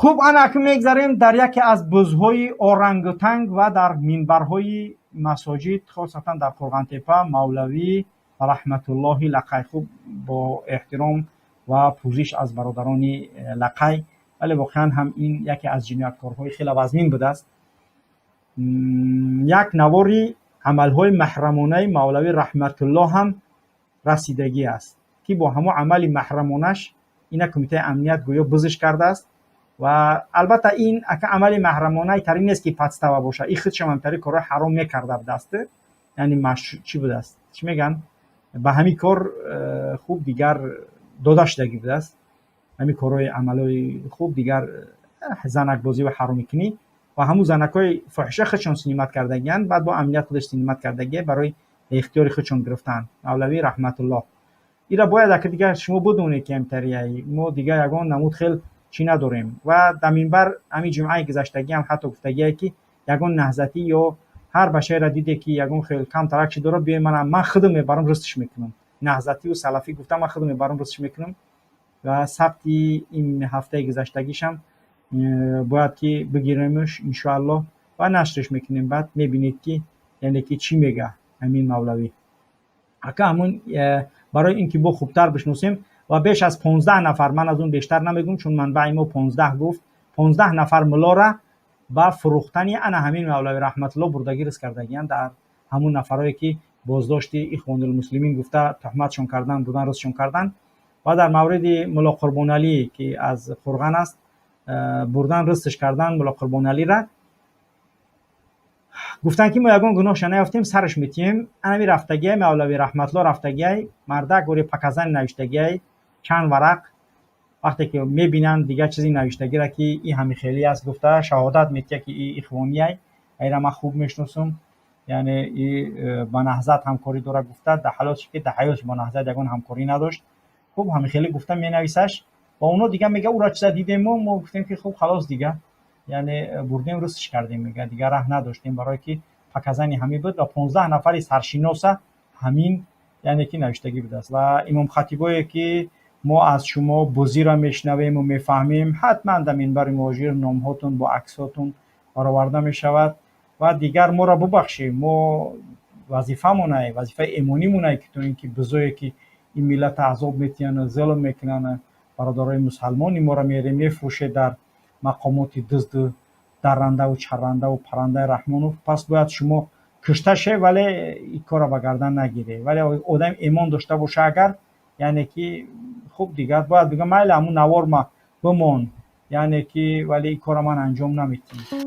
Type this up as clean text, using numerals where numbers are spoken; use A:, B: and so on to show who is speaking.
A: خوب انا اکنون میگذاریم در یکی از بزهای اورانگوتانگ و در منبرهای مساجد خاصتا در قرغن تپه مولوی رحمت الله لقی. خوب با احترام و پوزش از برادران لقی، ولی واقعا هم این یکی از جنایتکارهای خیلی وزمین بوده است. یک نواری عملهای محرمانه مولوی رحمت الله هم رسیدگی است که با همه عمل محرمانش این کمیته امنیت گویا بزش کرده است. و البته این عمل محرمانه تری نیست که پادستوا باشه، این خودش هم تری کار حرام میکرده بوده است. یعنی چی بوده است، چی میگن، به همین کار خوب دیگر داده شدگی بوده است. همین کارهای عملای خوب دیگر زنک بازی و حرام کنی و همون زنکای فاحشه خودشون سنیمت کردگیان، بعد با امنیت خودش سنیمت کردگی برای اختیار خودشون گرفتن. مولوی رحمت الله ایرا باید که دیگه شما بدونید که امتریایی ما دیگه یگان نمود خیل چی نداریم. و در منبر همین جمعه گذشتگی هم حتی گفتگی که یگان نهضتی یا هر بشر را دیده که یگان خیل کم ترک چی داره بیای من خودم برام رستش میکنم. نهضتی و سلفی گفتم من خودم برام رستش میکنم و سبت این هفته گذشتگیش هم باید که بگیریمش ان شاء الله و نشرش میکنیم. بعد میبینید که یعنی که چی میگه همین مولوی. اگه همون برای اینکه با خوبتر بشناسیم و بیش از 15 نفر، من از اون بیشتر نمیگم چون منبع ما 15 گفت، 15 نفر ملا را با فروختن انا همین مولوی رحمت الله بردگیرش کردگیان در همون نفرایی که بازداشت اخوان المسلمین گفته تهمتشون کردن بودن رستشون کردن. و در مورد ملا قربان علی که از قرغن است بردن رستش کردن ملا قربان علی را گفتن که ما یگان گناهش نیافتیم سرش میتیم. انا رفتگی مولوی رحمت الله رفتگی مردک گوری پکزن نوشتگی چند ورق وقتی که میبینن دیگه چیزی نوشتگی را که این همین خیلی است گفته شهادت میده که این اخوانیه ایرا من خوب میشناسم، یعنی این با نهضت همکاری داره گفته در حالتی که در حیاتش با نهضت یگان همکاری نداشت. خوب همین خیلی گفته مینویسش و اونو دیگه میگه او را چیزا دیدیم ما گفتیم که خب خلاص دیگه یعنی بردیم رستش کردیم میگه دیگه راه نداشتیم برای که پکزنی همین بود و 15 نفری سرشناس همین یعنی که نوشتگی بوده است. و امام خطیبایی که ما از شما بزی را میشنویم و میفهمیم حتما در منبر مهاجر نامهاتون با عکساتون برآورده میشود و دیگر ما را ببخشید. ما وظیفه مونه، وظیفه ایمانی مونه که تو اینکه بزوی که این ملت عذاب میتینن ظلم میکنن برادرای مسلمانی ما را میفروشه در مقامات دزد درنده و چرنده و پرنده رحمانو. پس باید شما کشته شه ولی این کار را به گردن نگیره. ولی آدم ایمان داشته باشه اگر یعنی که خوب دیگر باید بگم میل همون نوار ما بمون یعنی که ولی این کار من انجام نمیتونم.